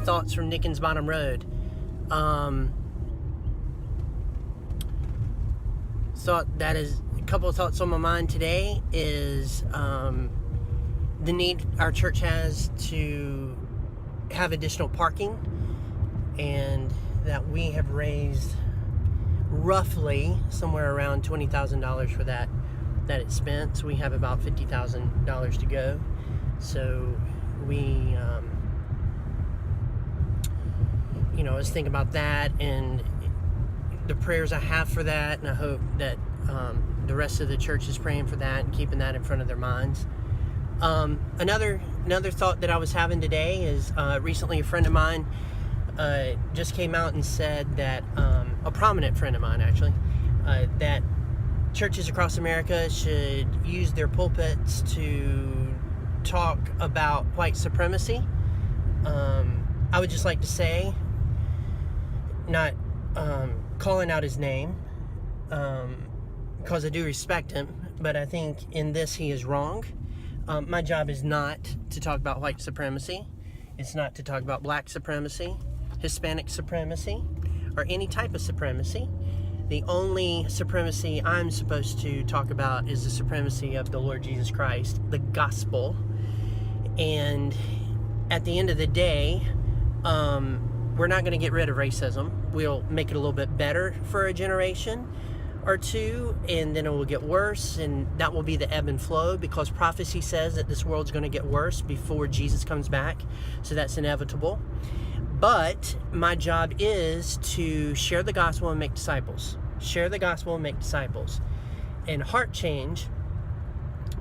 thoughts from Dinkins Bottom Road. Thought that is a couple of thoughts on my mind today is the need our church has to have additional parking, and that we have raised roughly somewhere around $20,000 for that expense. We have about $50,000 to go, so we I was thinking about that and the prayers I have for that, and I hope that the rest of the church is praying for that and keeping that in front of their minds. Another thought that I was having today is recently a friend of mine just came out and said that, a prominent friend of mine actually, that churches across America should use their pulpits to talk about white supremacy. I would just like to say, not calling out his name, because I do respect him, but I think in this he is wrong. My job is not to talk about white supremacy. It's not to talk about black supremacy, Hispanic supremacy, or any type of supremacy. The only supremacy I'm supposed to talk about is the supremacy of the Lord Jesus Christ, the gospel. And at the end of the day, we're not going to get rid of racism. We'll make it a little bit better for a generation or two, and then it will get worse, and that will be the ebb and flow, because prophecy says that this world's going to get worse before Jesus comes back, so that's inevitable. But my job is to share the gospel and make disciples. Share the gospel and make disciples. And heart change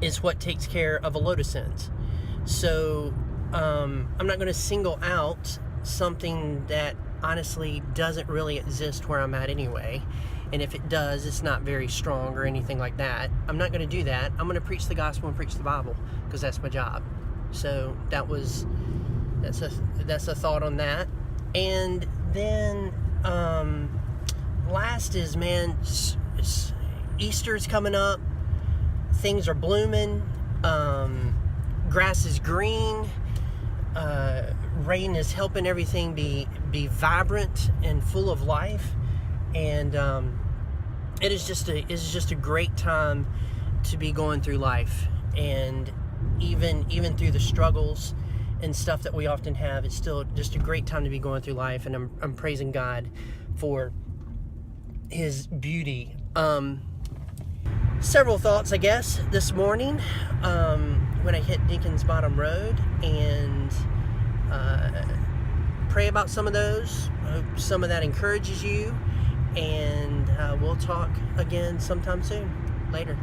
is what takes care of a load of sins. So I'm not going to single out something that honestly doesn't really exist where I'm at anyway, and if it does, it's not very strong or anything like that. I'm not going to do that. I'm going to preach the gospel and preach the Bible, because that's my job. So that's a thought on that. And then last is, man, Easter's coming up. Things are blooming. Grass is green. Rain is helping everything be vibrant and full of life, and it is just a great time to be going through life. And even through the struggles and stuff that we often have, it's still just a great time to be going through life, and I'm praising God for His beauty. Several thoughts, I guess, this morning when I hit Dinkins Bottom Road, and pray about some of those. I hope some of that encourages you, and we'll talk again sometime soon. Later.